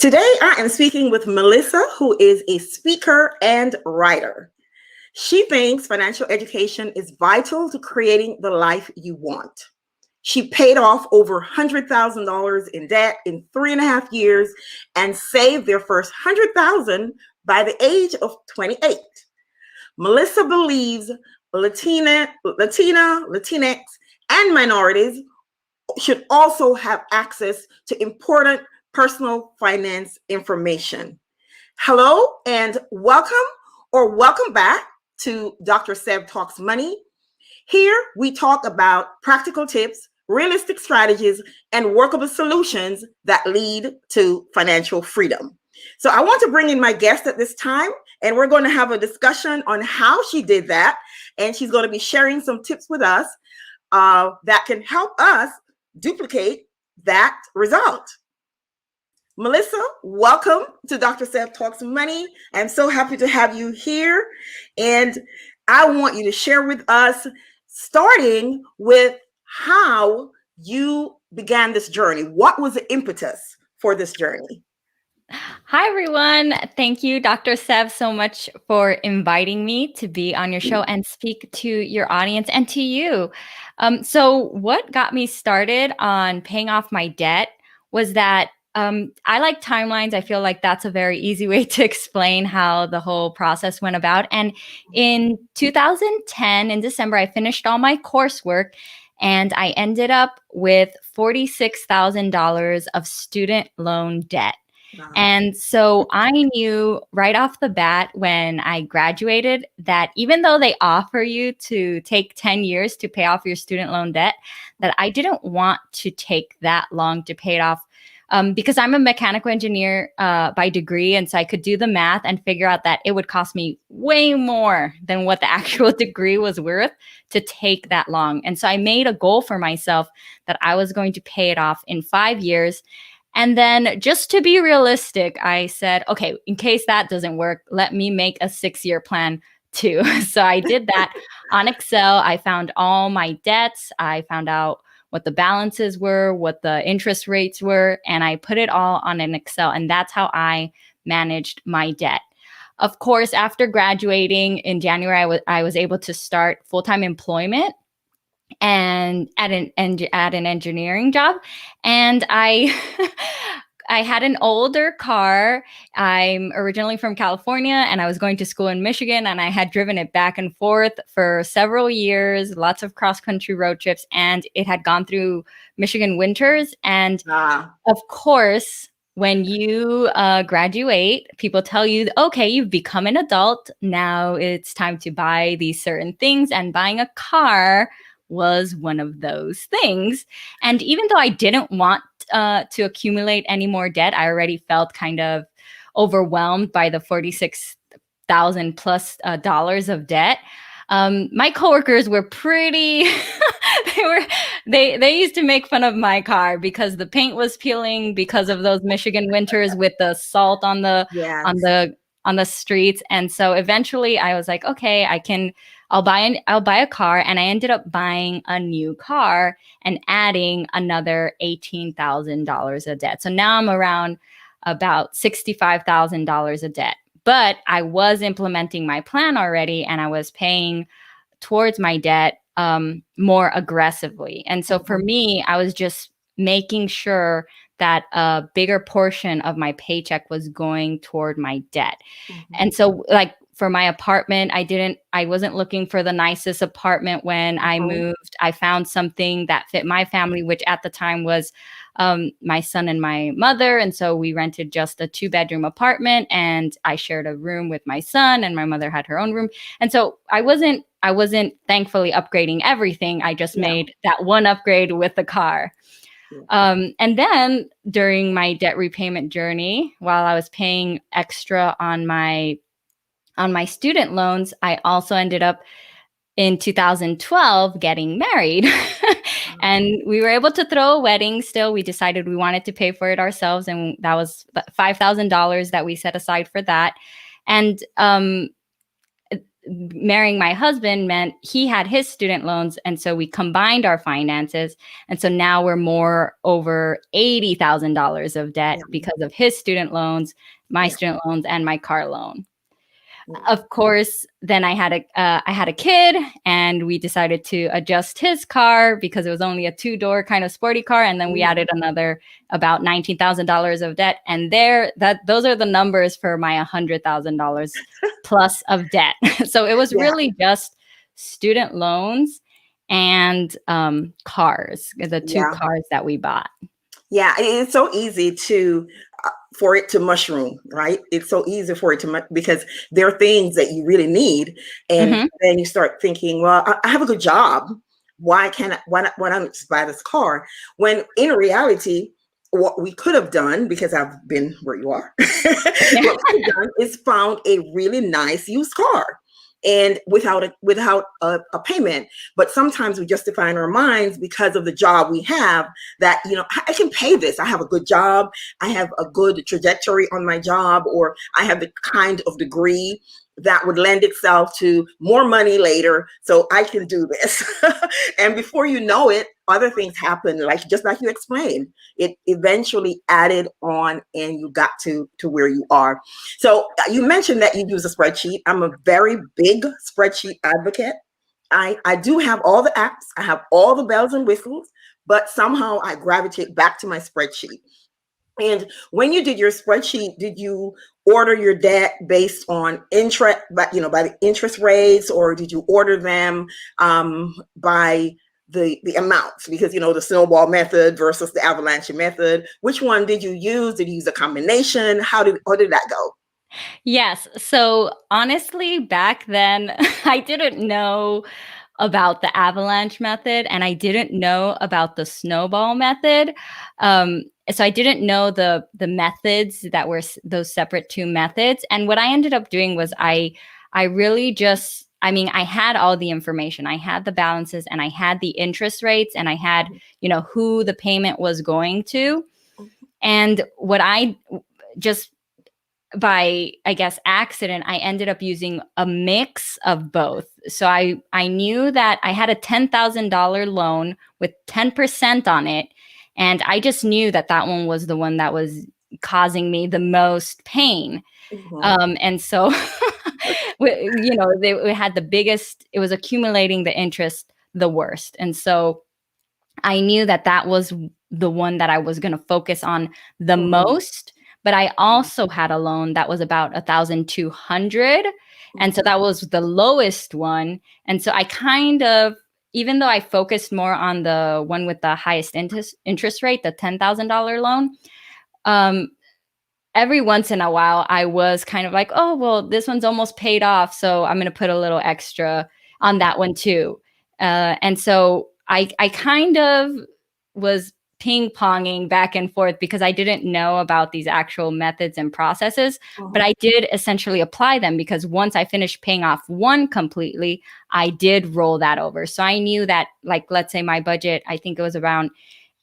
Today, I am speaking with Melissa, who is a speaker and writer. She thinks financial education is vital to creating the life you want. She paid off over $100,000 in debt in 3.5 years and saved their first $100,000 by the age of 28. Melissa believes Latinx, and minorities should also have access to important personal finance information. Hello and welcome back to Dr. Sev Talks Money. Here we talk about practical tips, realistic strategies, and workable solutions that lead to financial freedom. So I want to bring in my guest at this time, and we're going to have a discussion on how she did that. And she's going to be sharing some tips with us that can help us duplicate that result. Melissa, welcome to Dr. Sev Talks Money. I'm so happy to have you here. And I want you to share with us, starting with how you began this journey. What was the impetus for this journey? Hi, everyone. Thank you, Dr. Sev, so much for inviting me to be on your show and speak to your audience and to you. So what got me started on paying off my debt was that I like timelines. I feel like that's a very easy way to explain how the whole process went about. And in 2010, in December, I finished all my coursework and I ended up with $46,000 of student loan debt. Wow. And so I knew right off the bat when I graduated that even though they offer you to take 10 years to pay off your student loan debt, that I didn't want to take that long to pay it off. Because I'm a mechanical engineer by degree. And so I could do the math and figure out that it would cost me way more than what the actual degree was worth to take that long. And so I made a goal for myself that I was going to pay it off in 5 years. And then just to be realistic, I said, okay, in case that doesn't work, let me make a 6-year plan too. So I did that on Excel. I found all my debts. I found out what the balances were, what the interest rates were, and I put it all on an Excel. And that's how I managed my debt. Of course, after graduating in January, I was able to start full-time employment and at an engineering job. And I had an older car. I'm originally from California and I was going to school in Michigan, and I had driven it back and forth for several years, lots of cross-country road trips, and it had gone through Michigan winters. And of course, when you graduate, people tell you, okay, you've become an adult. Now it's time to buy these certain things, and buying a car was one of those things. And even though I didn't want to accumulate any more debt, I already felt kind of overwhelmed by the $46,000 plus dollars of debt. My coworkers were pretty they used to make fun of my car because the paint was peeling because of those Michigan winters with the salt on the streets. And so eventually I was like, okay, I'll buy a car. And I ended up buying a new car and adding another $18,000 of debt. So now I'm around about $65,000 of debt. But I was implementing my plan already, and I was paying towards my debt more aggressively. And so for me, I was just making sure that a bigger portion of my paycheck was going toward my debt. Mm-hmm. And so like for my apartment, I wasn't looking for the nicest apartment when I moved. I found something that fit my family, which at the time was my son and my mother. And so we rented just a 2-bedroom apartment, and I shared a room with my son, and my mother had her own room. And so I wasn't thankfully upgrading everything. I just made that one upgrade with the car. And then during my debt repayment journey, while I was paying extra on my student loans, I also ended up in 2012 getting married. And we were able to throw a wedding still. We decided we wanted to pay for it ourselves. And that was $5,000 that we set aside for that. And marrying my husband meant he had his student loans. And so we combined our finances. And so now we're more over $80,000 of debt because of his student loans, my student loans, and my car loan. Of course, then I had a kid, and we decided to adjust his car because it was only a 2-door kind of sporty car, and then we added another about $19,000 of debt. And those are the numbers for my $100,000 plus of debt. So it was really just student loans and cars, the two cars that we bought. Yeah, it's so easy for it to mushroom, right? It's so easy for it to because there are things that you really need, and then you start thinking, well, I have a good job. Why not just buy this car? When in reality, what we could have done, because I've been where you are, what we could have done is found a really nice used car, and without a payment. But sometimes we justify in our minds because of the job we have that, I can pay this. I have a good job. I have a good trajectory on my job, or I have the kind of degree that would lend itself to more money later, so I can do this. And before you know it, other things happen, just like you explained. It eventually added on, and you got to where you are. So you mentioned that you use a spreadsheet. I'm a very big spreadsheet advocate. I do have all the apps. I have all the bells and whistles, but somehow I gravitate back to my spreadsheet. And when you did your spreadsheet, did you order your debt based on interest, by the interest rates, or did you order them by the amounts? Because the snowball method versus the avalanche method. Which one did you use? Did you use a combination? How did that go? Yes. So honestly, back then, I didn't know about the avalanche method, and I didn't know about the snowball method. So I didn't know the methods that were those separate two methods. And what I ended up doing was I really just, I had all the information. I had the balances, and I had the interest rates, and I had, who the payment was going to. And what I just, by, I guess, accident, I ended up using a mix of both. So I knew that I had a $10,000 loan with 10% on it. And I just knew that one was the one that was causing me the most pain. And so, it had the biggest, it was accumulating the interest the worst. And so I knew that was the one that I was going to focus on the most. But I also had a loan that was about $1,200. And so that was the lowest one. And so I kind of, even though I focused more on the one with the highest interest rate, the $10,000 loan, every once in a while, I was kind of like, oh, well, this one's almost paid off, so I'm going to put a little extra on that one too. And so I kind of was ping-ponging back and forth because I didn't know about these actual methods and processes, but I did essentially apply them, because once I finished paying off one completely, I did roll that over. So I knew that, let's say my budget, I think it was around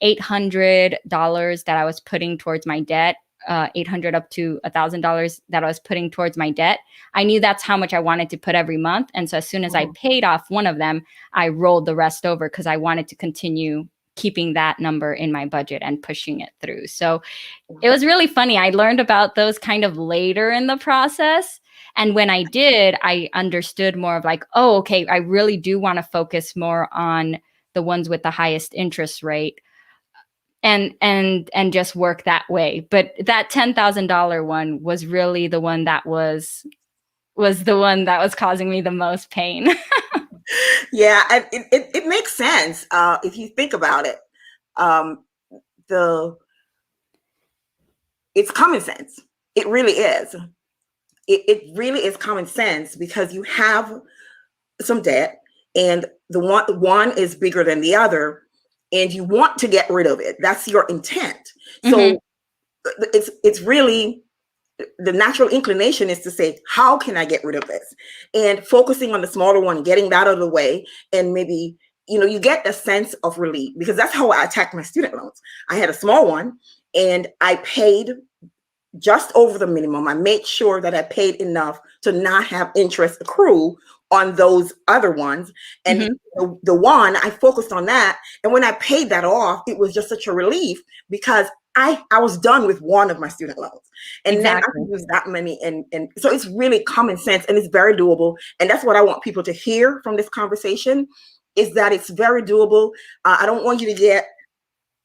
$800 that I was putting towards my debt, $800 up to $1,000 that I was putting towards my debt. I knew that's how much I wanted to put every month. And so as soon as I paid off one of them, I rolled the rest over, because I wanted to continue keeping that number in my budget and pushing it through. So it was really funny. I learned about those kind of later in the process. And when I did, I understood more of oh, okay, I really do want to focus more on the ones with the highest interest rate and just work that way. But that $10,000 one was really the one that was the one that was causing me the most pain. Yeah, it makes sense if you think about it. It's common sense. It really is. It really is common sense, because you have some debt, and the one is bigger than the other, and you want to get rid of it. That's your intent. So it's really, the natural inclination is to say, how can I get rid of this? And focusing on the smaller one, getting that out of the way, and maybe, you get a sense of relief, because that's how I attacked my student loans. I had a small one, and I paid just over the minimum. I made sure that I paid enough to not have interest accrue on those other ones. And the one, I focused on that. And when I paid that off, it was just such a relief because I was done with one of my student loans. And then I could use that money. And so it's really common sense and it's very doable. And that's what I want people to hear from this conversation, is that it's very doable. I don't want you to get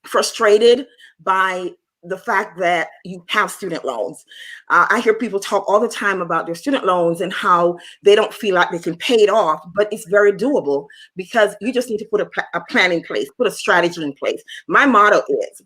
frustrated by the fact that you have student loans. I hear people talk all the time about their student loans and how they don't feel like they can pay it off, but it's very doable because you just need to put a plan in place, put a strategy in place. My motto is,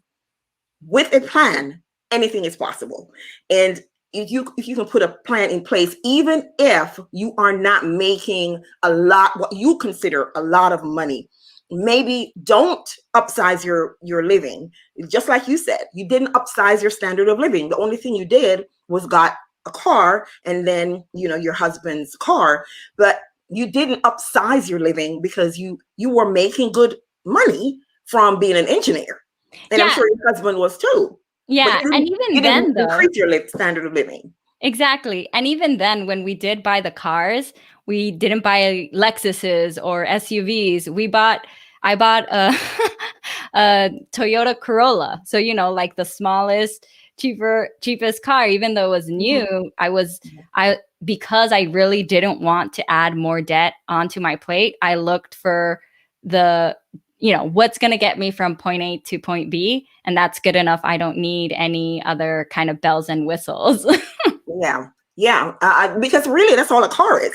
with a plan, anything is possible. And if you can put a plan in place, even if you are not making what you consider a lot of money, maybe don't upsize your living. Just like you said, you didn't upsize your standard of living. The only thing you did was got a car and then, your husband's car, but you didn't upsize your living because you were making good money from being an engineer. And I'm sure your husband was too. Yeah. And even then, though, increase your standard of living. Exactly. And even then, when we did buy the cars, we didn't buy Lexuses or SUVs. I bought a, a Toyota Corolla. So, like the smallest, cheapest car, even though it was new, because I really didn't want to add more debt onto my plate, I looked for the, what's going to get me from point A to point B. And that's good enough. I don't need any other kind of bells and whistles. Yeah. Because really, that's all a car is.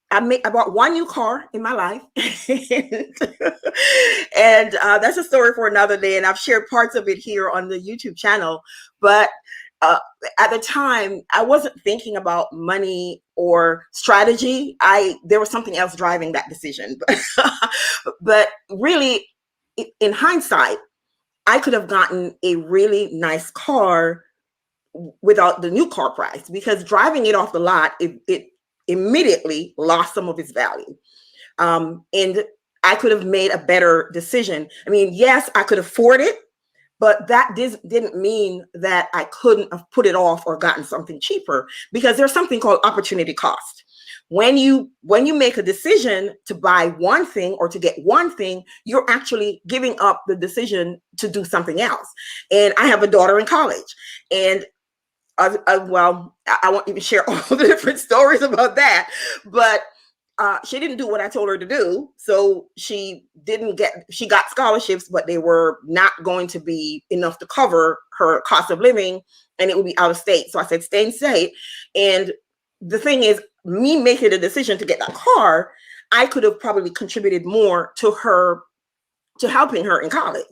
I bought one new car in my life, and that's a story for another day. And I've shared parts of it here on the YouTube channel. But at the time, I wasn't thinking about money or strategy. There was something else driving that decision. But really, in hindsight, I could have gotten a really nice car without the new car price, because driving it off the lot, it immediately lost some of its value. And I could have made a better decision. I mean, yes, I could afford it, but that didn't mean that I couldn't have put it off or gotten something cheaper, because there's something called opportunity cost. When you make a decision to buy one thing or to get one thing, you're actually giving up the decision to do something else. And I have a daughter in college, and I won't even share all the different stories about that, but she didn't do what I told her to do. So she got scholarships, but they were not going to be enough to cover her cost of living, and it would be out of state. So I said, stay in state. And the thing is, me making a decision to get that car, I could have probably contributed more to helping her in college.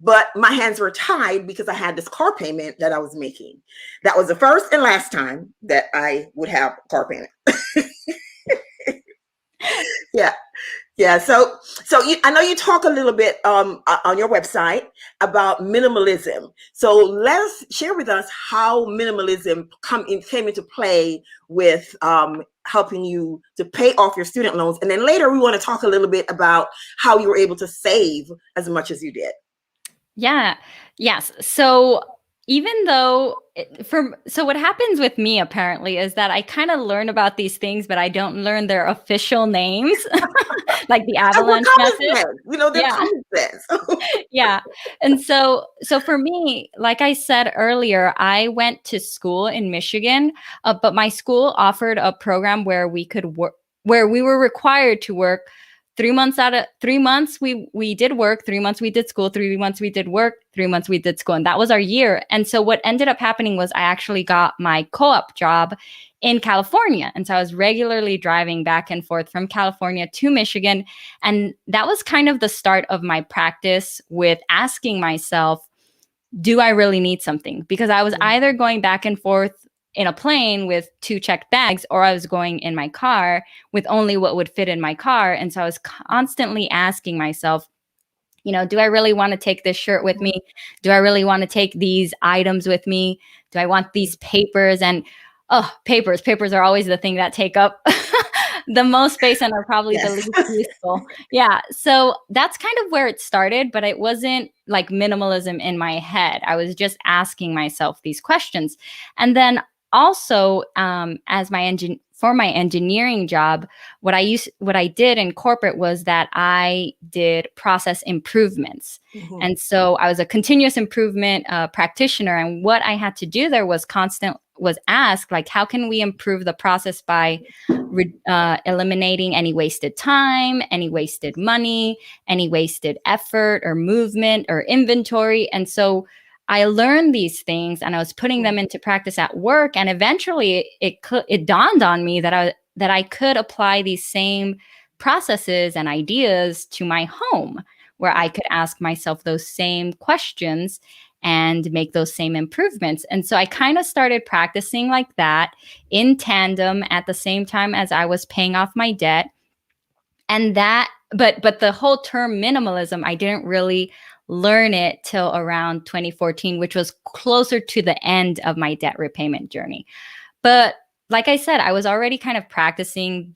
But my hands were tied because I had this car payment that I was making. That was the first and last time that I would have a car payment. Yeah. So I know you talk a little bit on your website about minimalism. So let's share with us how minimalism came into play with helping you to pay off your student loans. And then later we want to talk a little bit about how you were able to save as much as you did. Yeah. Yes. So even though so what happens with me apparently is that I kind of learn about these things, but I don't learn their official names, like the avalanche method. Common sense. Yeah. And so for me, like I said earlier, I went to school in Michigan, but my school offered a program where we could work, where we were required to work 3 months out of 3 months, we did work, 3 months we did school, 3 months we did work, 3 months we did school. And that was our year. And so what ended up happening was I actually got my co-op job in California. And so I was regularly driving back and forth from California to Michigan. And that was kind of the start of my practice with asking myself, do I really need something? Because I was either going back and forth in a plane with 2 checked bags, or I was going in my car with only what would fit in my car. And so I was constantly asking myself, do I really want to take this shirt with me? Do I really want to take these items with me? Do I want these papers? And papers are always the thing that take up the most space and are probably the least useful. Yeah. So that's kind of where it started, but it wasn't like minimalism in my head. I was just asking myself these questions. And then also, as for my engineering job, what I did in corporate was that I did process improvements. Mm-hmm. And so I was a continuous improvement practitioner. And what I had to do there was ask, like, how can we improve the process by eliminating any wasted time, any wasted money, any wasted effort or movement or inventory. And so I learned these things and I was putting them into practice at work. And eventually it dawned on me that I could apply these same processes and ideas to my home, where I could ask myself those same questions and make those same improvements. And so I kind of started practicing like that in tandem at the same time as I was paying off my debt. And but the whole term minimalism, I didn't really learn it till around 2014, which was closer to the end of my debt repayment journey. But like I said, I was already kind of practicing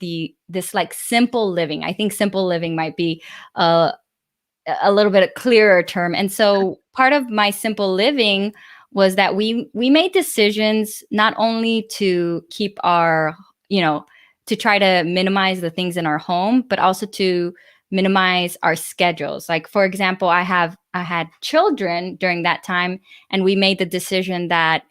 this like simple living. I think simple living might be a little bit clearer term. And so part of my simple living was that we made decisions not only to keep our, to try to minimize the things in our home, but also to minimize our schedules. Like, for example, I had children during that time, and we made the decision that,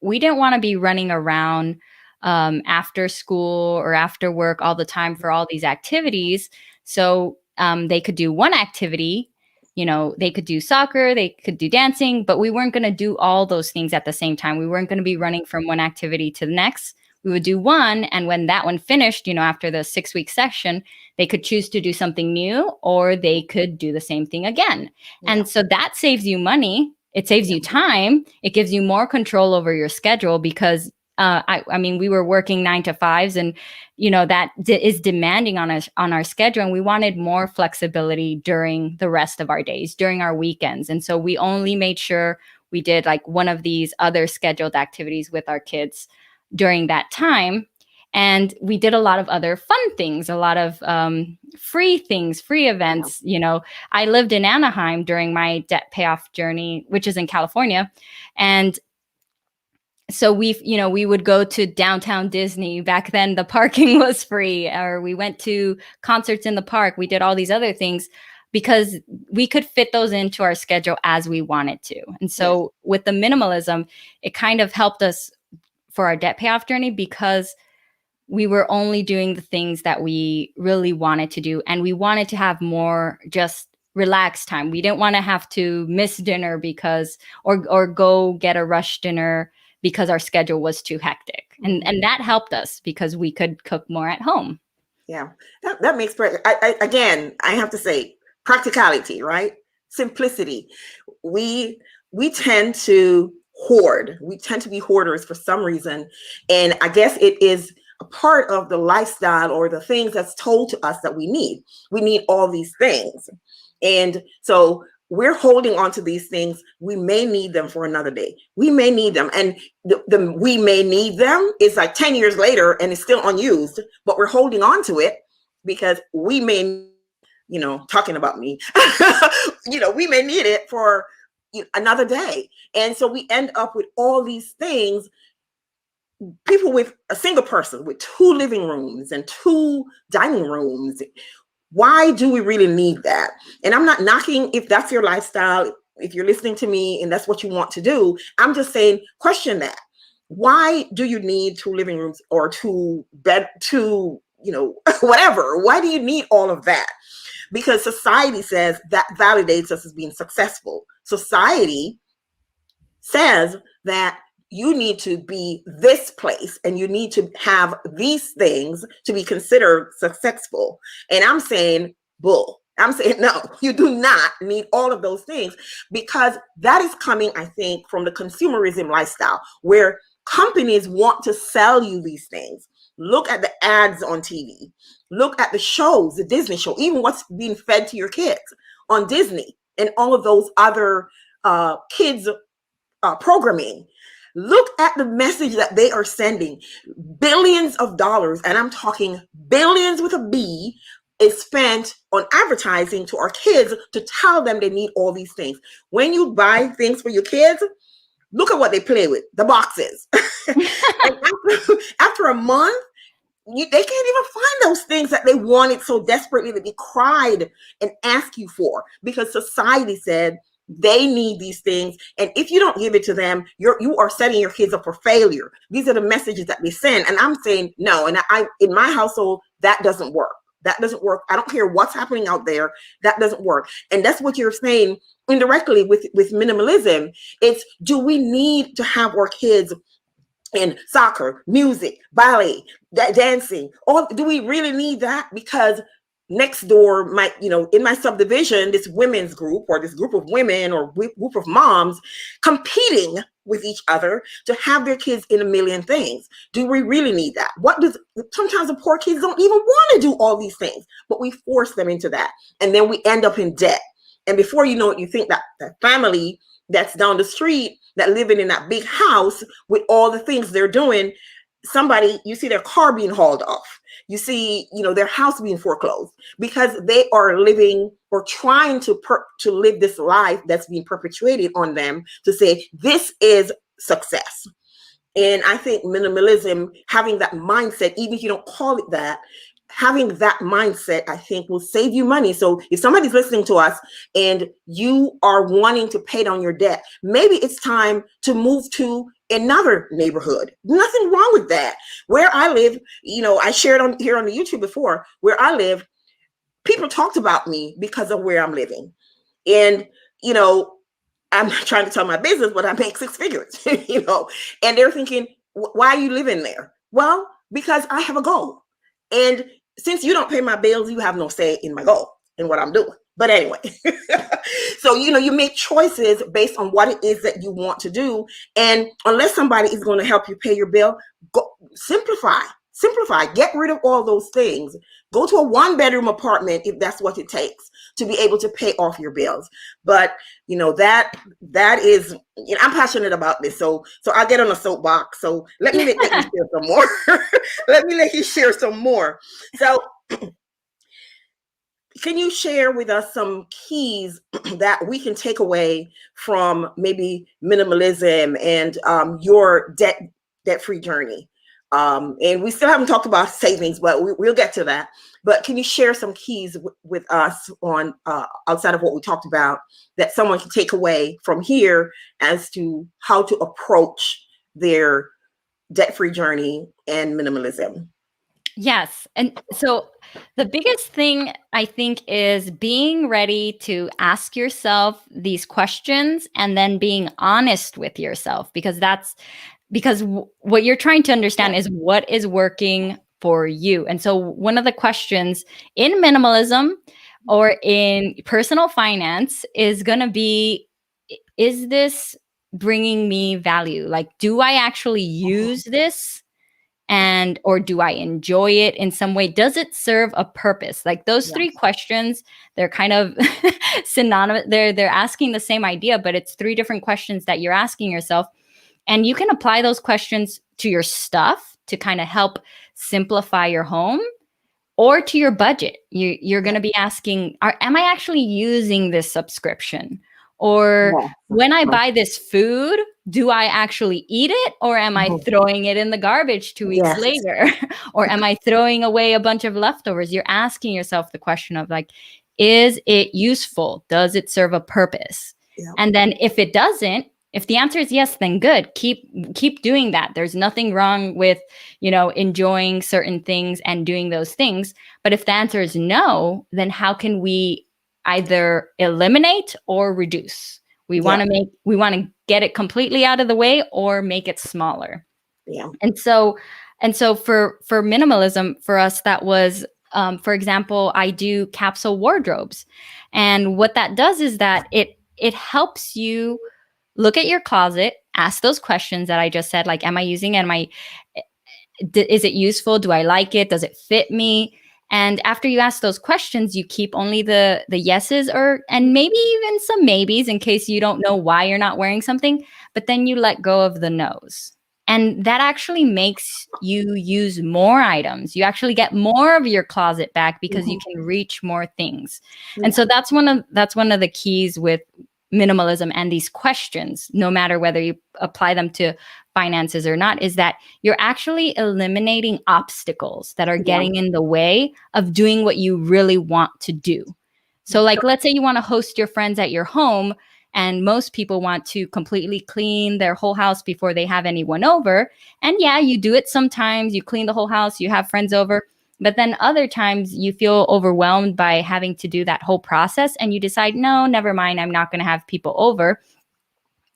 we didn't want to be running around after school or after work all the time for all these activities. So they could do one activity, they could do soccer, they could do dancing, but we weren't going to do all those things at the same time. We weren't going to be running from one activity to the next. We would do one, and when that one finished, after the 6-week session, they could choose to do something new, or they could do the same thing again. Yeah. And so that saves you money. It saves you time. It gives you more control over your schedule because I mean, we were working 9 to 5s, and that is demanding on us, on our schedule. And we wanted more flexibility during the rest of our days, during our weekends. And so we only made sure we did like one of these other scheduled activities with our kids during that time. And we did a lot of other fun things, a lot of free things, free events. I lived in Anaheim during my debt payoff journey, which is in California. And so we would go to downtown Disney. Back then, the parking was free, or we went to concerts in the park. We did all these other things because we could fit those into our schedule as we wanted to. And so with the minimalism, it kind of helped us for our debt payoff journey because we were only doing the things that we really wanted to do. And we wanted to have more just relaxed time. We didn't want to have to miss dinner or go get a rush dinner because our schedule was too hectic. And that helped us because we could cook more at home. Yeah, that makes again, I have to say practicality, right? Simplicity. We tend to hoard. We tend to be hoarders for some reason. And I guess it is a part of the lifestyle or the things that's told to us that we need. We need all these things. And so we're holding on to these things. We may need them for another day. We may need them. And the we may need them is like 10 years later and it's still unused, but we're holding on to it because we may, talking about me, we may need it for another day. And so we end up with all these things. People with a single person with 2 living rooms and 2 dining rooms. Why do we really need that? And I'm not knocking if that's your lifestyle, if you're listening to me and that's what you want to do. I'm just saying, question that. Why do you need 2 living rooms or 2 whatever? Why do you need all of that? Because society says that validates us as being successful. Society says that you need to be this place and you need to have these things to be considered successful. And I'm saying, bull. I'm saying, no, you do not need all of those things because that is coming, I think, from the consumerism lifestyle where companies want to sell you these things. Look at the ads on TV. Look at the shows, the Disney show, even what's being fed to your kids on Disney and all of those other kids programming. Look at the message that they are sending. Billions of dollars, and I'm talking billions with a B, is spent on advertising to our kids to tell them they need all these things. When you buy things for your kids, look at what they play with, the boxes. And after a month, they can't even find those things that they wanted so desperately that they cried and asked you for, because society said they need these things, and if you don't give it to them, you are setting your kids up for failure. These are the messages that they send, and I'm saying no. And I in my household, that doesn't work. That doesn't work. I don't care what's happening out there. That doesn't work. And that's what you're saying indirectly with minimalism. It's, do we need to have our kids in soccer, music, ballet, dancing? Or do we really need that? Because next door might, in my subdivision, this women's group, or this group of women or group of moms competing with each other to have their kids in a million things. Do we really need that? Sometimes the poor kids don't even want to do all these things, but we force them into that. And then we end up in debt. And before you know it, you think that that family that's down the street, that living in that big house with all the things they're doing, you see their car being hauled off. You see, their house being foreclosed, because they are living or trying to live this life that's being perpetuated on them to say this is success. And I think minimalism, having that mindset, even if you don't call it that, having that mindset, I think, will save you money. So if somebody's listening to us and you are wanting to pay down your debt, maybe it's time to move to another neighborhood. Nothing wrong with that. Where I live, I shared here on the YouTube before, where I live, people talked about me because of where I'm living. And, I'm not trying to tell my business, but I make 6 figures, and they're thinking, why are you living there? Well, because I have a goal. And since you don't pay my bills, you have no say in my goal and what I'm doing. But anyway, so, you make choices based on what it is that you want to do. And unless somebody is going to help you pay your bill, simplify, get rid of all those things. Go to a 1-bedroom apartment if that's what it takes to be able to pay off your bills. But, that is, I'm passionate about this. So I'll get on a soapbox. So let me let you share some more. Let me let you share some more. So can you share with us some keys that we can take away from maybe minimalism and your debt-free journey? And we still haven't talked about savings, but we'll get to that. But can you share some keys with us on outside of what we talked about that someone can take away from here as to how to approach their debt-free journey and minimalism? Yes. And so the biggest thing, I think, is being ready to ask yourself these questions and then being honest with yourself, because what you're trying to understand is what is working for you. And so one of the questions in minimalism or in personal finance is going to be, is this bringing me value? Like, do I actually use this? Or do I enjoy it in some way? Does it serve a purpose? Like those 3 questions, they're kind of synonymous. They're asking the same idea, but it's 3 different questions that you're asking yourself. And you can apply those questions to your stuff to kind of help simplify your home, or to your budget. You're going to be asking, am I actually using this subscription? Or when I buy this food, do I actually eat it, or am I throwing it in the garbage 2 weeks later? Or am I throwing away a bunch of leftovers? You're asking yourself the question of like, is it useful? Does it serve a purpose? Yeah. And then if it doesn't, if the answer is yes, then good. Keep doing that. There's nothing wrong with, enjoying certain things and doing those things. But if the answer is no, then how can we either eliminate or reduce? We want to get it completely out of the way or make it smaller. Yeah. And so for minimalism, for us, that was, for example, I do capsule wardrobes. And what that does is that it helps you look at your closet, ask those questions that I just said, like, am I using it? Is it useful? Do I like it? Does it fit me? And after you ask those questions, you keep only the yeses and maybe even some maybes in case you don't know why you're not wearing something, but then you let go of the no's. And that actually makes you use more items. You actually get more of your closet back because you can reach more things. And so that's one of the keys with minimalism and these questions, no matter whether you apply them to finances or not, is that you're actually eliminating obstacles that are getting in the way of doing what you really want to do. So like, let's say you want to host your friends at your home, and most people want to completely clean their whole house before they have anyone over. And yeah, you do it sometimes, you clean the whole house, you have friends over. But then other times you feel overwhelmed by having to do that whole process, and you decide, no, never mind, I'm not going to have people over.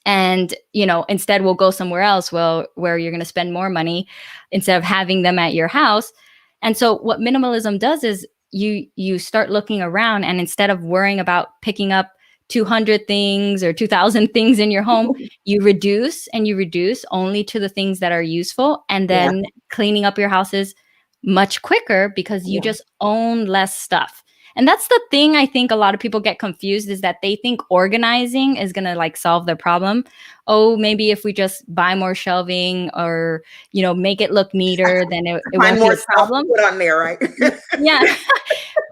And, instead we'll go somewhere else where you're going to spend more money instead of having them at your house. And so what minimalism does is you start looking around, and instead of worrying about picking up 200 things or 2,000 things in your home, you reduce only to the things that are useful, and then cleaning up your houses much quicker because you just own less stuff. And that's the thing I think a lot of people get confused, is that they think organizing is going to like solve their problem. Oh, maybe if we just buy more shelving or, make it look neater, then it won't be a problem. Put on there, right? Yeah.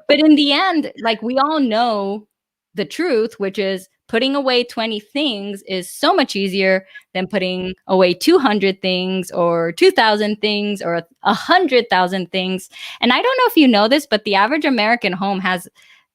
But in the end, like, we all know the truth, which is putting away 20 things is so much easier than putting away 200 things or 2,000 things or 100,000 things. And I don't know if you know this, but the average American home has,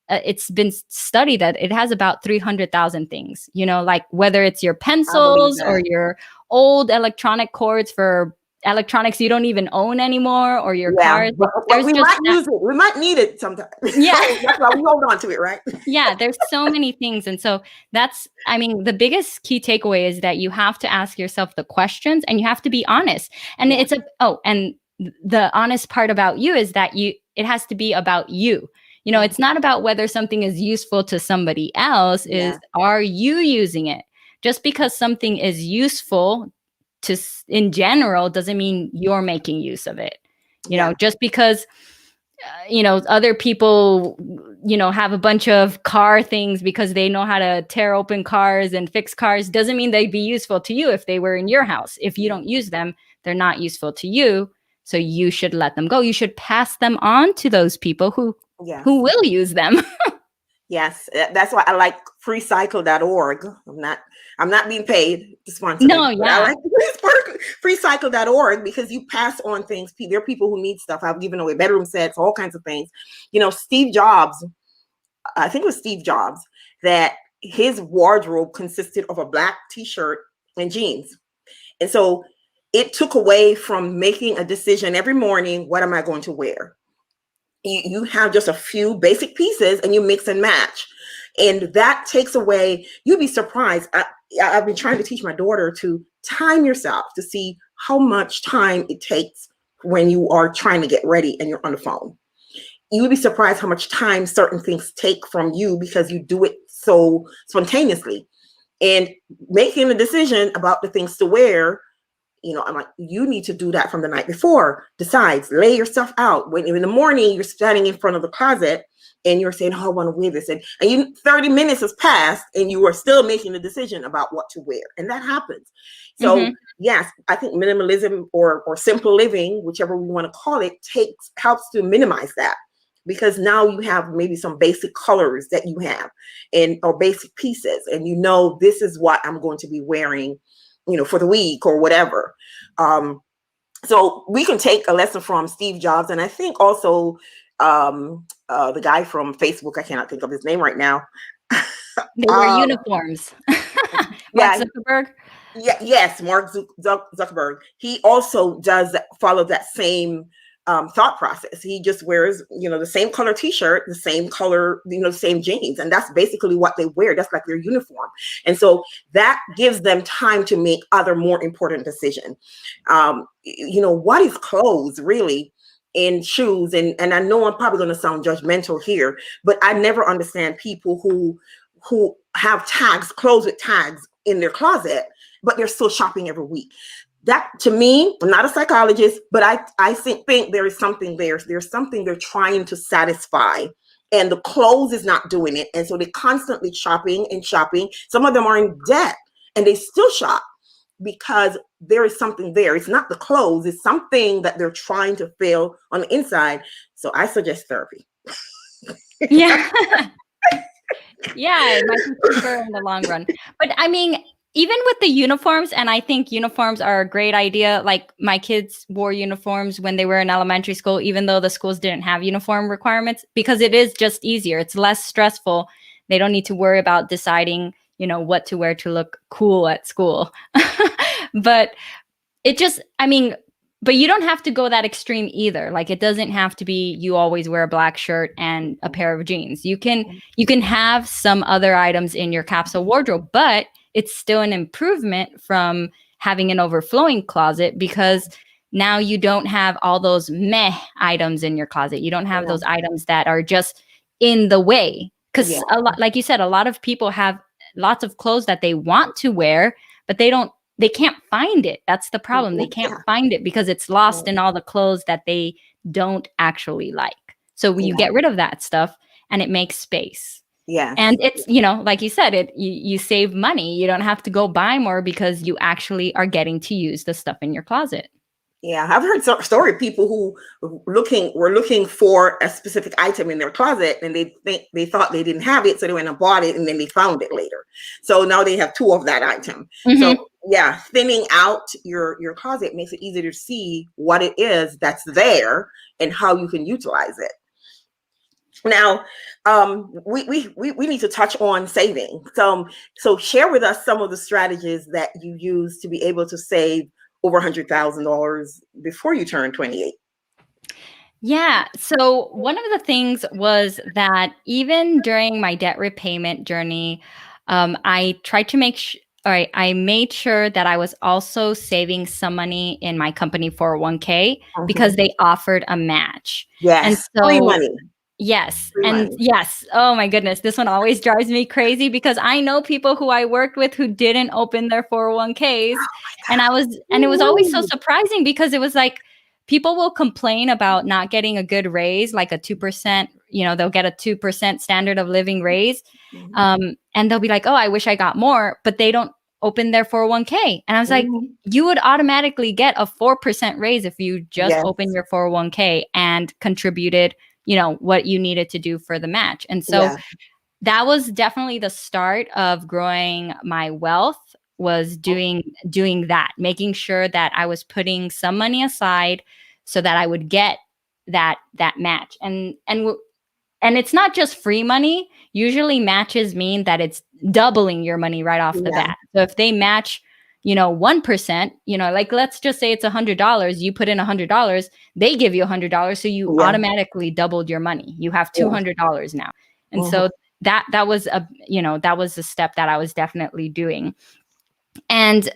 it's been studied that it has about 300,000 things, like whether it's your pencils or your old electronic cords for electronics you don't even own anymore, or your cars. But we might use it. We might need it sometimes. Yeah. That's why we hold on to it, right? Yeah, there's so many things. And so the biggest key takeaway is that you have to ask yourself the questions, and you have to be honest. And and the honest part about you is that it has to be about you. It's not about whether something is useful to somebody else, are you using it? Just because something is useful in general doesn't mean you're making use of it. Just because other people have a bunch of car things because they know how to tear open cars and fix cars doesn't mean they'd be useful to you if they were in your house. If you don't use them, they're not useful to you, so you should let them go. You should pass them on to those people who will use them. Yes, that's why I like freecycle.org. I'm not being paid to sponsor. No, yeah. I like freecycle.org because you pass on things. There are people who need stuff. I've given away bedroom sets, all kinds of things. Steve Jobs, I think it was Steve Jobs, that his wardrobe consisted of a black t-shirt and jeans. And so it took away from making a decision every morning, what am I going to wear? You have just a few basic pieces and you mix and match. And that takes away, you'd be surprised. I've been trying to teach my daughter to time yourself to see how much time it takes when you are trying to get ready and you're on the phone. You would be surprised how much time certain things take from you because you do it so spontaneously. And making a decision about the things to wear, I'm like, you need to do that from the night before. Decides, lay your stuff out. When in the morning you're standing in front of the closet and you're saying, oh, I want to wear this. And 30 minutes has passed and you are still making a decision about what to wear. And that happens. So yes, I think minimalism or simple living, whichever we want to call it, helps to minimize that. Because now you have maybe some basic colors that you have or basic pieces. And this is what I'm going to be wearing for the week or whatever. So we can take a lesson from Steve Jobs. And I think also the guy from Facebook, I cannot think of his name right now. They wear uniforms. Mark Zuckerberg? Yes, Mark Zuckerberg. He also does follow that same thought process. He just wears, the same color t-shirt, the same color, same jeans. And that's basically what they wear. That's like their uniform. And so that gives them time to make other more important decisions. What is clothes really? And shoes. And I know I'm probably going to sound judgmental here, but I never understand people who have clothes with tags in their closet, but they're still shopping every week. That, to me, I'm not a psychologist, but I think there is something there. There's something they're trying to satisfy, and the clothes is not doing it. And so they're constantly shopping and shopping. Some of them are in debt and they still shop because there is something there. It's not the clothes. It's something that they're trying to fill on the inside. So I suggest therapy. Yeah. Yeah, it might be cheaper in the long run. But I mean, even with the uniforms, and I think uniforms are a great idea. Like my kids wore uniforms when they were in elementary school, even though the schools didn't have uniform requirements, because it is just easier. It's less stressful. They don't need to worry about deciding, what to wear to look cool at school. But it just, I mean, but you don't have to go that extreme either. Like it doesn't have to be you always wear a black shirt and a pair of jeans. You can have some other items in your capsule wardrobe, but it's still an improvement from having an overflowing closet, because now you don't have all those meh items in your closet. You don't have those items that are just in the way. Because a lot, like you said, a lot of people have lots of clothes that they want to wear, but they can't find it. That's the problem. They can't find it because it's lost in all the clothes that they don't actually like. So you get rid of that stuff and it makes space. Yeah. And it's, like you said, you save money. You don't have to go buy more because you actually are getting to use the stuff in your closet. Yeah, I've heard some story of people who were looking for a specific item in their closet, and they thought they didn't have it, so they went and bought it, and then they found it later. So now they have two of that item. Mm-hmm. So yeah, thinning out your closet makes it easier to see what it is that's there and how you can utilize it. Now, we need to touch on saving. So share with us some of the strategies that you use to be able to save over $100,000 before you turn 28. Yeah. So one of the things was that even during my debt repayment journey, I tried to I made sure that I was also saving some money in my company 401k because they offered a match. Yes. And so, free money. Yes. And yes. Oh my goodness. This one always drives me crazy because I know people who I worked with who didn't open their 401ks. And it was always so surprising because it was like, people will complain about not getting a good raise, like a 2%, they'll get a 2% standard of living raise. And they'll be like, oh, I wish I got more, but they don't open their 401k. And I was like, you would automatically get a 4% raise if you just open your 401k and contributed what you needed to do for the match. And so that was definitely the start of growing my wealth, was doing that, making sure that I was putting some money aside so that I would get that match. And it's not just free money. Usually matches mean that it's doubling your money right off the bat. So if they match 1%, like let's just say it's $100, you put in $100, they give you $100. So you automatically doubled your money. You have $200 now. And so that was that was a step that I was definitely doing. And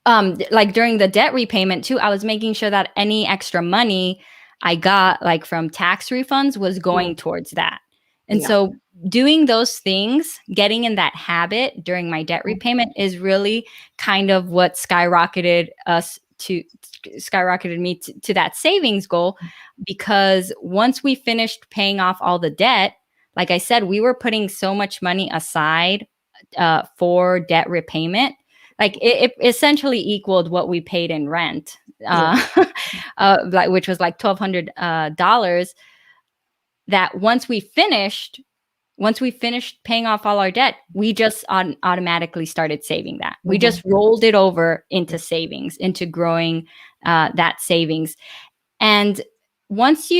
like during the debt repayment too, I was making sure that any extra money I got like from tax refunds was going towards that. And so doing those things, getting in that habit during my debt repayment is really kind of what skyrocketed me to that savings goal. Because once we finished paying off all the debt, like I said, we were putting so much money aside for debt repayment. Like it essentially equaled what we paid in rent, which was like $1,200. That once we finished paying off all our debt, we just automatically started saving that. We just rolled it over into savings, into growing that savings. And once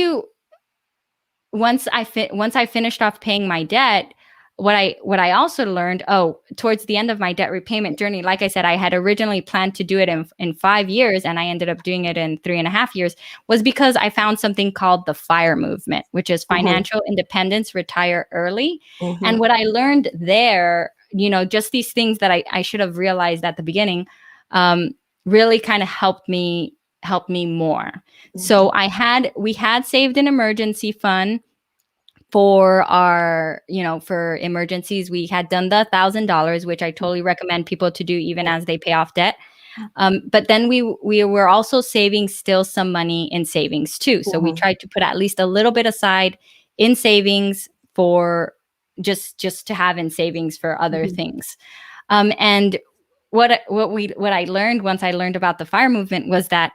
I finished off paying my debt, what I also learned, towards the end of my debt repayment journey, like I said, I had originally planned to do it in 5 years, and I ended up doing it in 3.5 years, was because I found something called the FIRE movement, which is financial independence, retire early. And what I learned there, just these things that I should have realized at the beginning, really kind of helped me more. So we had saved an emergency fund for our, for emergencies. We had done the $1,000, which I totally recommend people to do even as they pay off debt. But then we were also saving still some money in savings too. So we tried to put at least a little bit aside in savings for just to have in savings for other things. And what I learned once I learned about the FIRE movement was that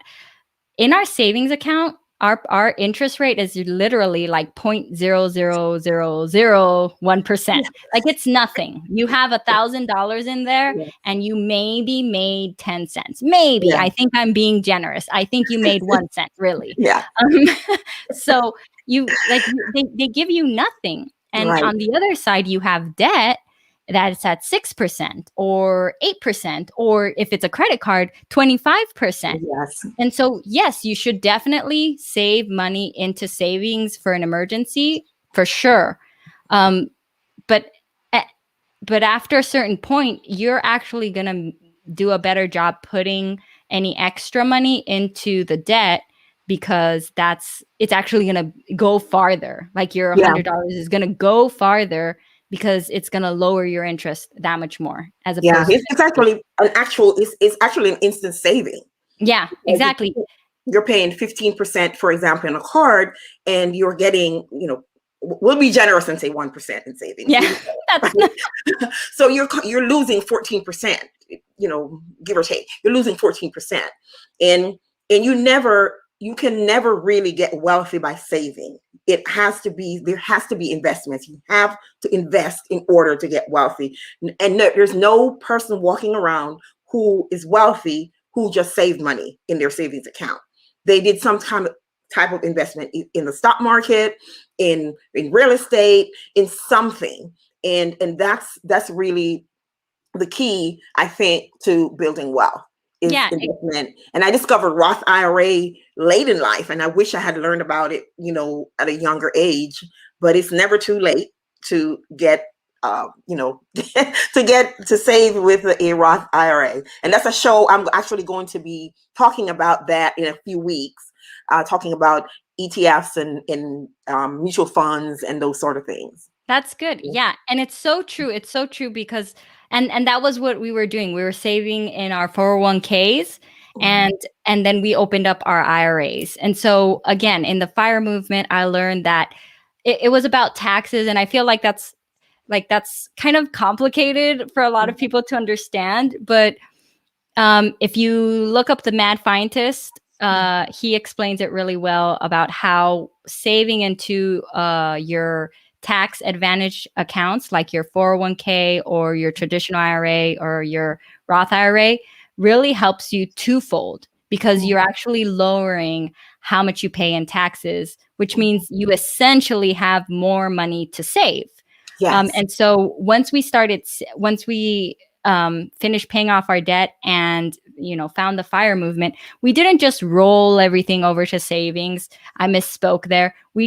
in our savings account, our interest rate is literally like 0.00001%. Like it's nothing. You have $1,000 in there Yeah. and you maybe made 10 cents. Maybe. Yeah. I think I'm being generous. I think you made 1 cent, really. Yeah. So they give you nothing. And Right. on the other side, you have debt that's at 6% or 8%, or if it's a credit card, 25%. Yes. And so, yes, you should definitely save money into savings for an emergency, for sure. But but after a certain point, you're actually going to do a better job putting any extra money into the debt, because it's actually going to go farther. Like your $100 is going to go farther because it's going to lower your interest that much more, as opposed to it's actually it's actually an instant saving. Yeah, exactly. You're paying 15%, for example, in a card, and you're getting, we'll be generous and say 1% in savings. Yeah, so you're losing 14%, give or take. You're losing 14%, and you can never really get wealthy by saving. There has to be investments. You have to invest in order to get wealthy. And there's no person walking around who is wealthy who just saved money in their savings account. They did some type of investment in the stock market, in real estate, in something. And that's really the key, I think, to building wealth. Is investment. And I discovered Roth IRA late in life, and I wish I had learned about it, at a younger age. But it's never too late to get, to save with a Roth IRA. And that's a show I'm actually going to be talking about that in a few weeks, talking about ETFs and mutual funds and those sort of things. That's good. Yeah. And it's so true. It's so true because, and that was what we were doing. We were saving in our 401ks, and then we opened up our IRAs. And so again, in the FIRE movement, I learned that it was about taxes. And I feel like that's kind of complicated for a lot of people to understand. But if you look up the Mad Scientist, he explains it really well about how saving into your tax advantage accounts like your 401k or your traditional IRA or your Roth IRA really helps you twofold, because you're actually lowering how much you pay in taxes, which means you essentially have more money to save. Yes. And so once we finished paying off our debt and found the FIRE movement, we didn't just roll everything over to savings. I misspoke there. We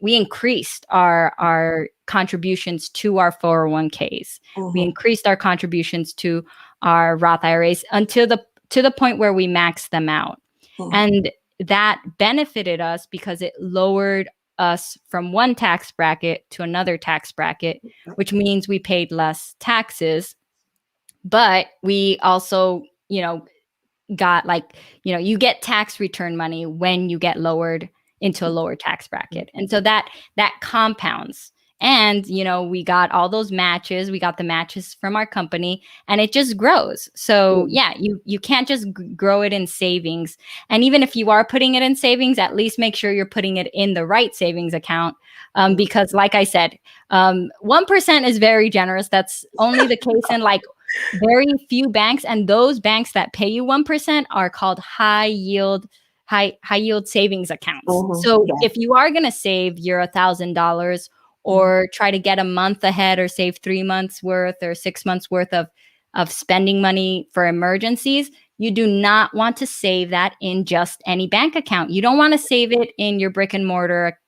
increased our contributions to our 401ks. We increased our contributions to our Roth IRAs to the point where we maxed them out. And that benefited us because it lowered us from one tax bracket to another tax bracket, which means we paid less taxes. But we also, got you get tax return money when you get lowered into a lower tax bracket. And so that compounds. And, we got all those matches. We got the matches from our company, and it just grows. So yeah, you can't just grow it in savings. And even if you are putting it in savings, at least make sure you're putting it in the right savings account. Because like I said, 1% is very generous. That's only the case in very few banks. And those banks that pay you 1% are called high yield savings accounts. So if you are going to save your $1,000 or try to get a month ahead or save 3 months worth or 6 months worth of spending money for emergencies, you do not want to save that in just any bank account. You don't want to save it in your brick and mortar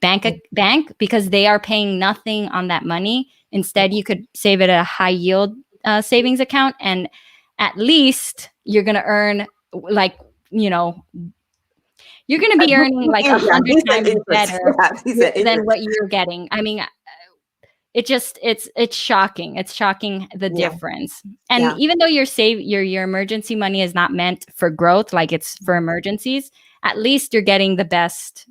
bank because they are paying nothing on that money. Instead, you could save it at a high yield savings account, and at least you're going to earn you're going to be earning 100 times better than what you're getting. I mean, it's shocking. It's shocking the difference. And even though your emergency money is not meant for growth, like it's for emergencies, at least you're getting the best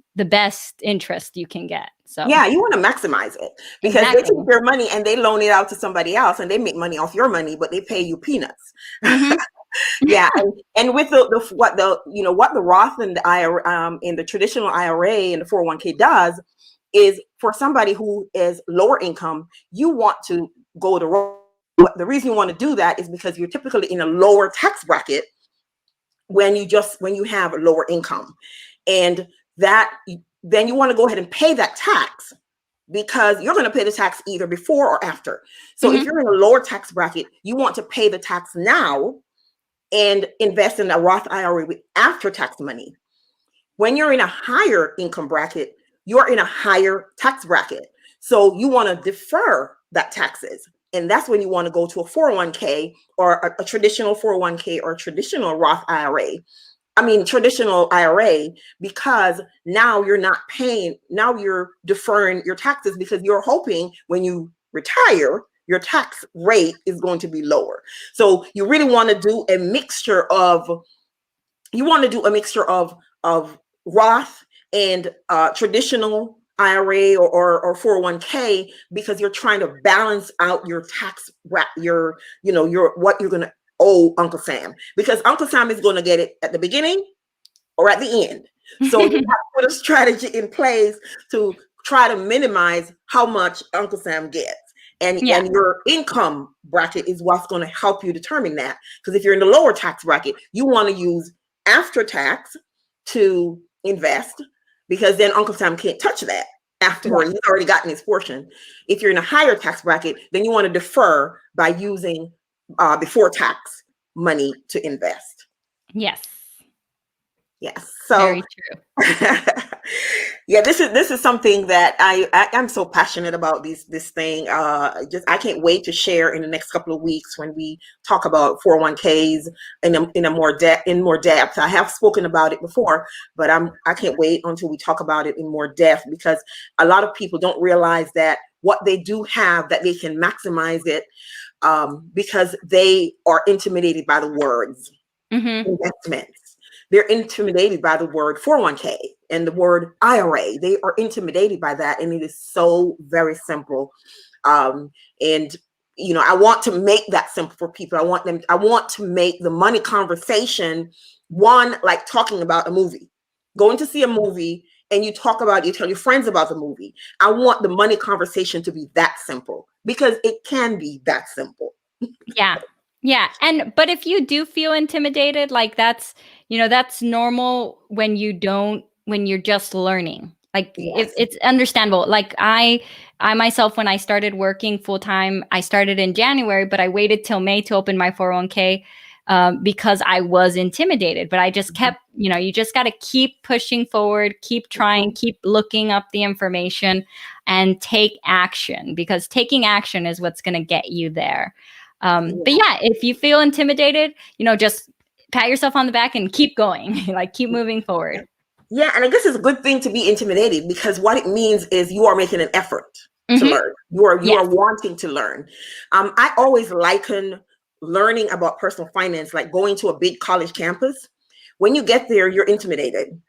interest you can get. So yeah, you want to maximize it because they take your money and they loan it out to somebody else and they make money off your money, but they pay you peanuts. Yeah, and with the what the what the Roth and the IRA, in the traditional IRA and the 401k does is, for somebody who is lower income, you want to go to Roth. The reason you want to do that is because you're typically in a lower tax bracket when you have a lower income, and that then you want to go ahead and pay that tax, because you're going to pay the tax either before or after. So if you're in a lower tax bracket, you want to pay the tax now and invest in a Roth IRA with after tax money. When you're in a higher income bracket, you're in a higher tax bracket. So you want to defer that taxes. And that's when you want to go to a 401k or a traditional 401k or a traditional Roth IRA. Traditional IRA, because now you're not paying, now you're deferring your taxes, because you're hoping when you retire, your tax rate is going to be lower. So you really want to do a mixture of, Roth and traditional IRA or 401k, because you're trying to balance out your tax, your what you're going to owe Uncle Sam, because Uncle Sam is going to get it at the beginning or at the end. So you have to put a strategy in place to try to minimize how much Uncle Sam gets. And your income bracket is what's going to help you determine that. Because if you're in the lower tax bracket, you want to use after tax to invest, because then Uncle Sam can't touch that afterward. He's already gotten his portion. If you're in a higher tax bracket, then you want to defer by using before tax money to invest. Yes. So very true. Yeah, this is something that I'm so passionate about, this thing. I can't wait to share in the next couple of weeks when we talk about 401ks in more depth. I have spoken about it before, but I can't wait until we talk about it in more depth, because a lot of people don't realize that what they do have, that they can maximize it, because they are intimidated by the words investments. They're intimidated by the word 401k and the word IRA. They are intimidated by that, and it is so very simple. And I want to make that simple for people. I want to make the money conversation one, like talking about a movie, going to see a movie, and you tell your friends about the movie. I want the money conversation to be that simple, because it can be that simple. Yeah. But if you do feel intimidated, like that's normal when you're just learning. Like it's understandable. Like I myself, when I started working full time, I started in January, but I waited till May to open my 401k because I was intimidated. But I just kept, you just got to keep pushing forward, keep trying, keep looking up the information, and take action, because taking action is what's going to get you there. But yeah, if you feel intimidated, just pat yourself on the back and keep going, like keep moving forward. Yeah. And I guess it's a good thing to be intimidated, because what it means is you are making an effort to learn. You are wanting to learn. I always liken learning about personal finance like going to a big college campus. When you get there, you're intimidated,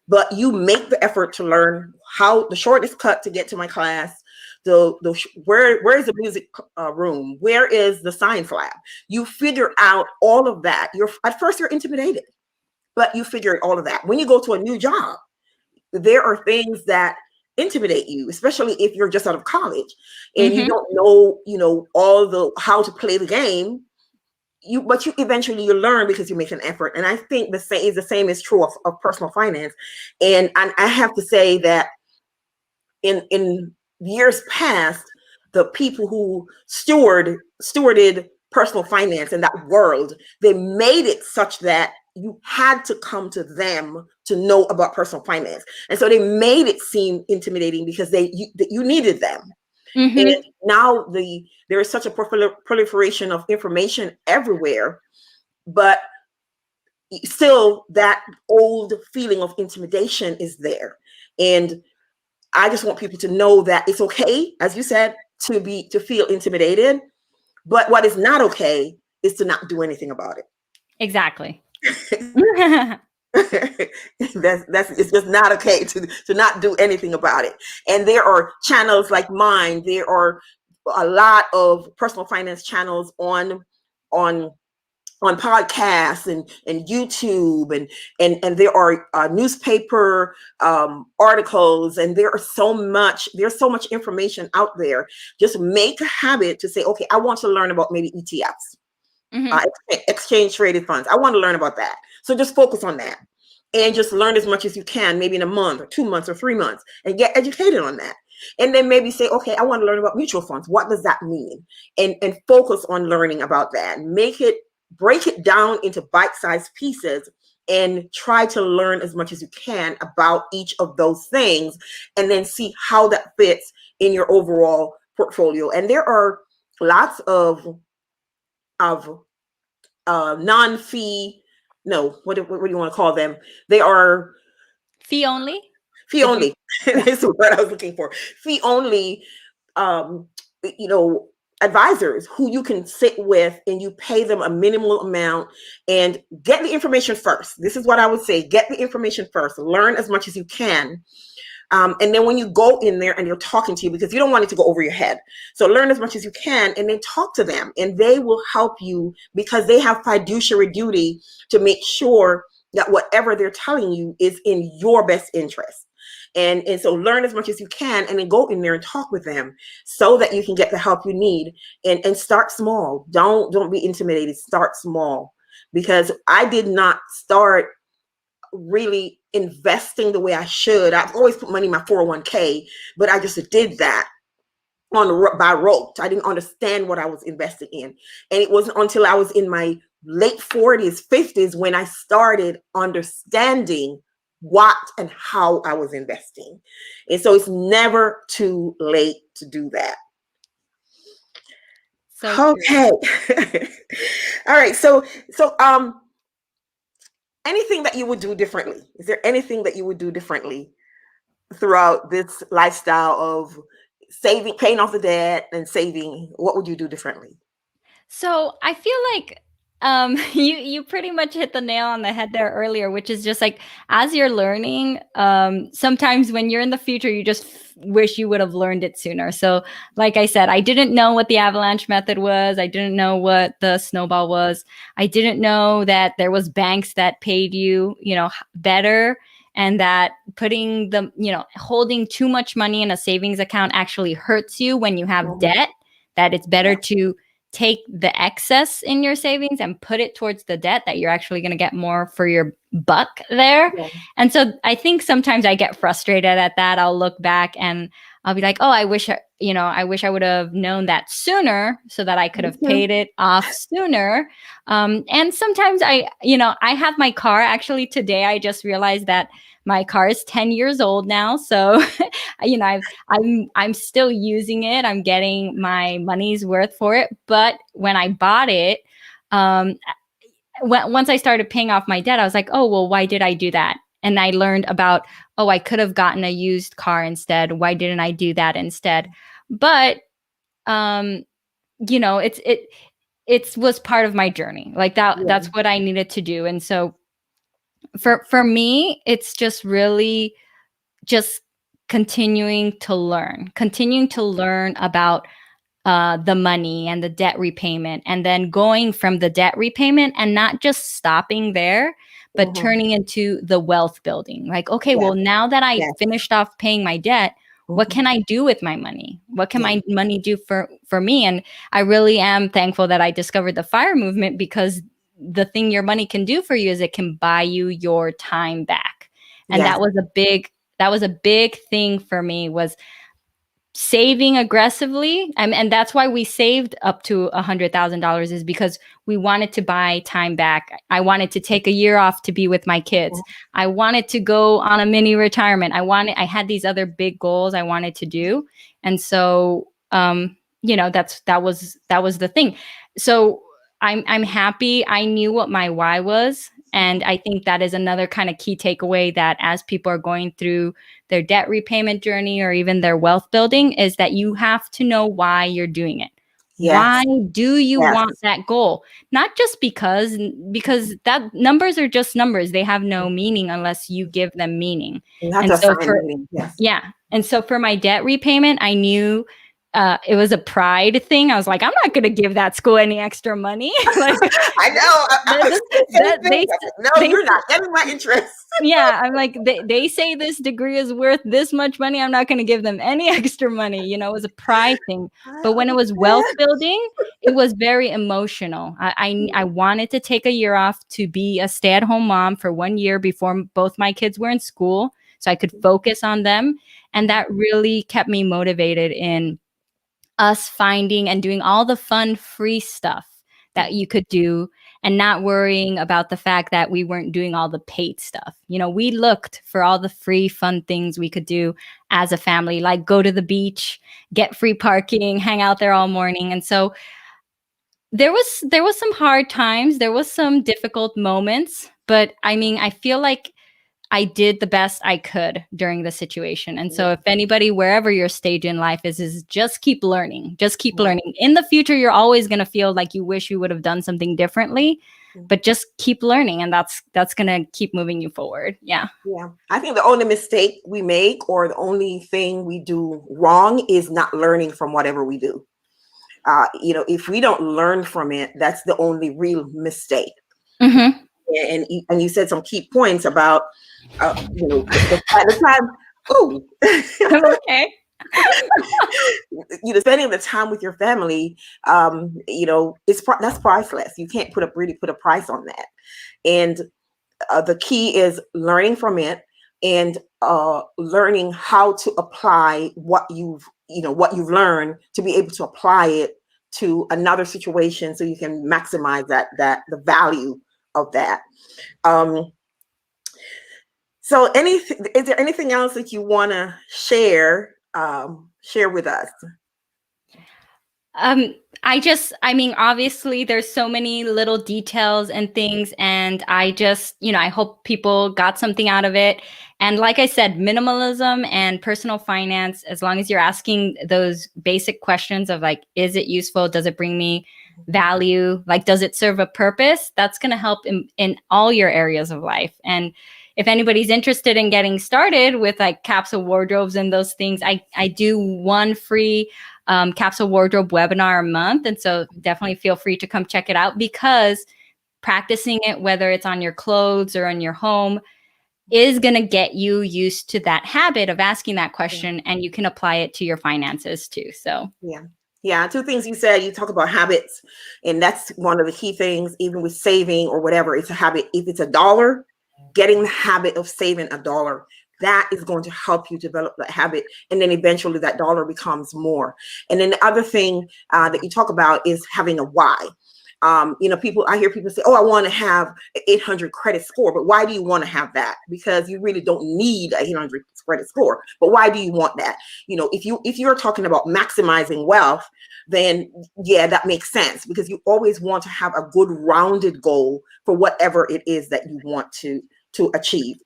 but you make the effort to learn how the shortest cut to get to my class. Where is the music room? Where is the science lab? You figure out all of that. At first you're intimidated, but you figure all of that. When you go to a new job, there are things that intimidate you, especially if you're just out of college and you don't know, all how to play the game. But you eventually learn because you make an effort. And I think the same is true of personal finance. And I have to say that in years past, the people who stewarded personal finance in that world, they made it such that you had to come to them to know about personal finance. And so they made it seem intimidating because you needed them. And now there is such a proliferation of information everywhere, but still that old feeling of intimidation is there. And I just want people to know that it's okay, as you said, to feel intimidated, but what is not okay is to not do anything about it. Exactly. It's just not okay to not do anything about it. And there are channels like mine. There are a lot of personal finance channels on on podcasts and YouTube and there are newspaper articles, and there's so much information out there. Just make a habit to say, okay, I want to learn about maybe ETFs, exchange traded funds. I want to learn about that. So just focus on that and just learn as much as you can, maybe in a month or 2 months or 3 months, and get educated on that. And then maybe say, okay, I want to learn about mutual funds. What does that mean? And focus on learning about that. Break it down into bite-sized pieces and try to learn as much as you can about each of those things, and then see how that fits in your overall portfolio. And there are lots of non-fee, no, what do you want to call them? They are fee only. Fee only. That's the word I was looking for. Fee only, advisors who you can sit with, and you pay them a minimal amount, and get the information first. This is what I would say. Get the information first. Learn as much as you can. And then when you go in there and you're talking to you, because you don't want it to go over your head. So learn as much as you can, and then talk to them, and they will help you, because they have fiduciary duty to make sure that whatever they're telling you is in your best interest. And so learn as much as you can, and then go in there and talk with them so that you can get the help you need, and start small. Don't be intimidated. Start small, because I did not start really investing the way I should. I've always put money in my 401k, but I just did that by rote. I didn't understand what I was investing in. And it wasn't until I was in my late 40s, 50s when I started understanding what and how I was investing. And so it's never too late to do that. So okay. All right. So anything that you would do differently? Is there anything that you would do differently throughout this lifestyle of saving, paying off the debt and saving? What would you do differently? So I feel like you pretty much hit the nail on the head there earlier, which is just like, as you're learning, sometimes when you're in the future, you just wish you would have learned it sooner. So like I said, I didn't know what the avalanche method was. I didn't know what the snowball was. I didn't know that there was banks that paid you, better, and that putting the, holding too much money in a savings account actually hurts you when you have debt, that it's better to take the excess in your savings and put it towards the debt, that you're actually going to get more for your buck there. Yeah. And so I think sometimes I get frustrated at that. I'll look back and I'll be like, oh, I wish I would have known that sooner, so that I could have paid it off sooner. And sometimes I have my car. Actually, today I just realized that my car is 10 years old now. So, I'm still using it. I'm getting my money's worth for it. But when I bought it, once I started paying off my debt, I was like, oh, well, why did I do that? And I learned about, oh, I could have gotten a used car instead. Why didn't I do that instead? But, it was part of my journey. Like that, that's what I needed to do. And so for me, it's just really just continuing to learn about the money and the debt repayment, and then going from the debt repayment and not just stopping there, but turning into the wealth building. Like, okay, well, now that I finished off paying my debt, what can I do with my money? What can my money do for me? And I really am thankful that I discovered the FIRE movement, because the thing your money can do for you is it can buy you your time back. And that was a big thing for me, was saving aggressively. And that's why we saved up to $100,000, is because we wanted to buy time back. I wanted to take a year off to be with my kids. I wanted to go on a mini retirement. I had these other big goals I wanted to do. And so, that was the thing. So I'm happy I knew what my why was. And I think that is another kind of key takeaway, that as people are going through their debt repayment journey or even their wealth building, is that you have to know why you're doing it. Yes. Why do you want that goal? Not just because that numbers are just numbers. They have no meaning unless you give them meaning. And so and so for my debt repayment, I knew it was a pride thing. I was like, I'm not going to give that school any extra money. Like, I know. No, they you're not getting my interest. yeah, I'm like, they say this degree is worth this much money. I'm not going to give them any extra money. You know, it was a pride thing. But when it was wealth building, it was very emotional. I wanted to take a year off to be a stay-at-home mom for 1 year before both my kids were in school, so I could focus on them. And that really kept me motivated in us finding and doing all the fun, free stuff that you could do and not worrying about the fact that we weren't doing all the paid stuff. You know, we looked for all the free, fun things we could do as a family, like go to the beach, get free parking, hang out there all morning. And so there was some hard times, there was some difficult moments, but I mean, I feel like I did the best I could during the situation. And so if anybody, wherever your stage in life is just keep learning. Just keep learning. In the future, you're always going to feel like you wish you would have done something differently, but just keep learning. And that's going to keep moving you forward. Yeah. Yeah. I think the only mistake we make or the only thing we do wrong is not learning from whatever we do. You know, if we don't learn from it, that's the only real mistake. Mm-hmm. And you said some key points about, you know, the time. Oh, okay. You know, spending the time with your family, you know, that's priceless. You can't really put a price on that. And the key is learning from it and learning how to apply what you've learned to be able to apply it to another situation so you can maximize the value of that. So is there anything else that you want to share with us? I mean, obviously there's so many little details and things, and I just, you know, I hope people got something out of it. And like I said, minimalism and personal finance, as long as you're asking those basic questions of like, is it useful? Does it bring me value? Like, does it serve a purpose? That's going to help in all your areas of life. And if anybody's interested in getting started with like capsule wardrobes and those things, I do one free capsule wardrobe webinar a month. And so definitely feel free to come check it out, because practicing it, whether it's on your clothes or in your home, is going to get you used to that habit of asking that question, and you can apply it to your finances too. So yeah, two things you said. You talk about habits, and that's one of the key things, even with saving or whatever. It's a habit. If it's $1, getting the habit of saving $1, that is going to help you develop that habit. And then eventually that dollar becomes more. And then the other thing that you talk about is having a why. You know, I hear people say, oh, I want to have an 800 credit score. But why do you want to have that? Because you really don't need an 800 credit score. But why do you want that? You know, if you're talking about maximizing wealth, then yeah, that makes sense, because you always want to have a good rounded goal for whatever it is that you want to achieve.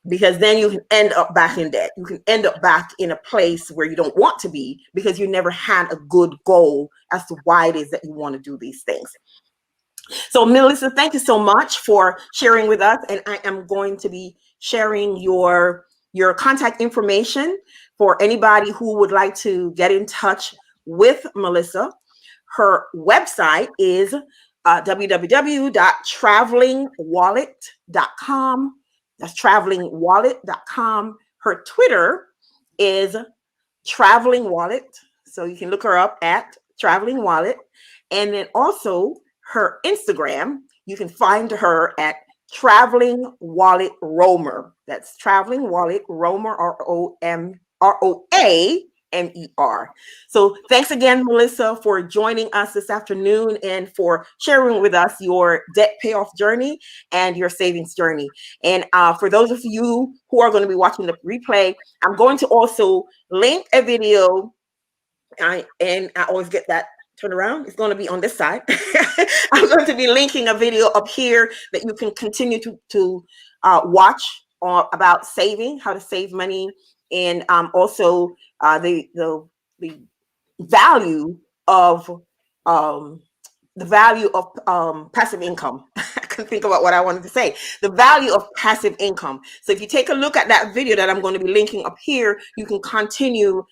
Because then you can end up back in debt. You can end up back in a place where you don't want to be, because you never had a good goal as to why it is that you want to do these things. So Melissa, thank you so much for sharing with us. And I am going to be sharing your contact information for anybody who would like to get in touch with Melissa. Her website is www.travelingwallet.com. That's travelingwallet.com. Her Twitter is Traveling Wallet. So you can look her up at Traveling Wallet. And then also her Instagram, you can find her at Traveling Wallet Roamer. That's Traveling Wallet Roamer, ROAMER. So thanks again, Melissa, for joining us this afternoon and for sharing with us your debt payoff journey and your savings journey. And for those of you who are going to be watching the replay, I'm going to also link a video. And I always get that turn around. It's going to be on this side. I'm going to be linking a video up here that you can continue to watch about saving, how to save money, and also the value of passive income. can think about what I wanted to say. The value of passive income. So if you take a look at that video that I'm going to be linking up here, you can continue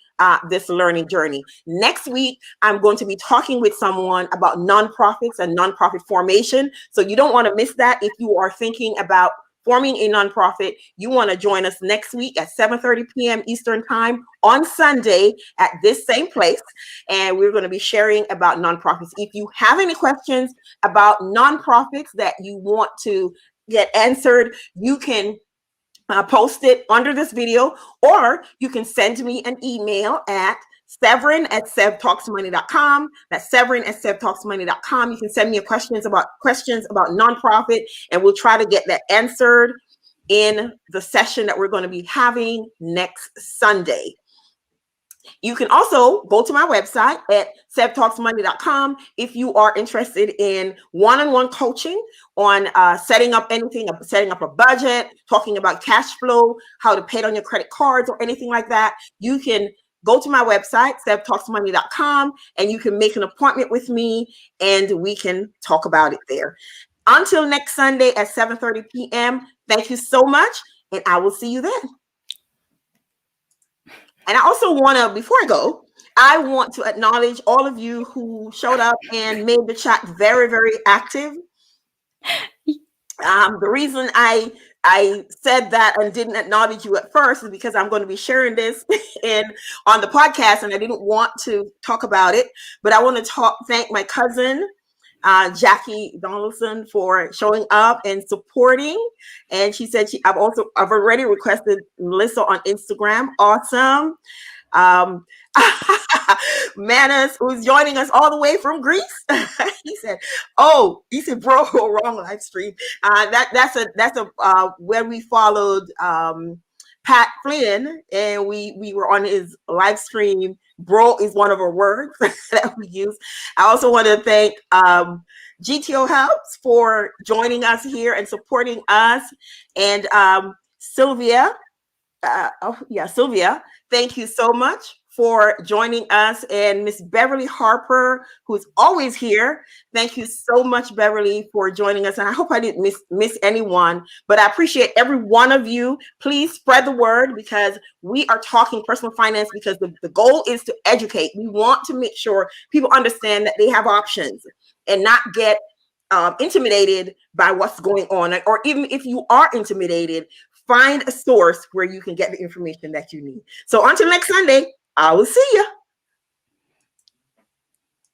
this learning journey. Next week, I'm going to be talking with someone about nonprofits and nonprofit formation. So you don't want to miss that. If you are thinking about forming a nonprofit, you want to join us next week at 7:30 p.m. Eastern Time on Sunday at this same place. And we're going to be sharing about nonprofits. If you have any questions about nonprofits that you want to get answered, you can post it under this video, or you can send me an email at Severine@sevtalksmoney.com. That's Severine@sevtalksmoney.com. You can send me questions about nonprofit, and we'll try to get that answered in the session that we're going to be having next Sunday. You can also go to my website at sevtalksmoney.com if you are interested in one-on-one coaching on setting up a budget, talking about cash flow, how to pay on your credit cards or anything like that. You can go to my website, sevtalksmoney.com, and you can make an appointment with me and we can talk about it there. Until next Sunday at 7:30 p.m., thank you so much, and I will see you then. And I also want to, before I go, I want to acknowledge all of you who showed up and made the chat very, very active. The reason I said that and didn't acknowledge you at first is because I'm going to be sharing this on the podcast, and I didn't want to talk about it. But I want to thank my cousin, Jackie Donaldson, for showing up and supporting. And she said I've already requested Melissa on Instagram. Awesome. Manas, who's joining us all the way from Greece. he said, bro, wrong live stream. That's where we followed Pat Flynn, and we were on his live stream. Bro is one of our words that we use. I also want to thank GTO Helps for joining us here and supporting us. And Sylvia, Sylvia, thank you so much for joining us. And Miss Beverly Harper, who's always here. Thank you so much, Beverly, for joining us. And I hope I didn't miss anyone, but I appreciate every one of you. Please spread the word, because we are talking personal finance because the goal is to educate. We want to make sure people understand that they have options and not get intimidated by what's going on. Or even if you are intimidated, find a source where you can get the information that you need. So until next Sunday, I will see you.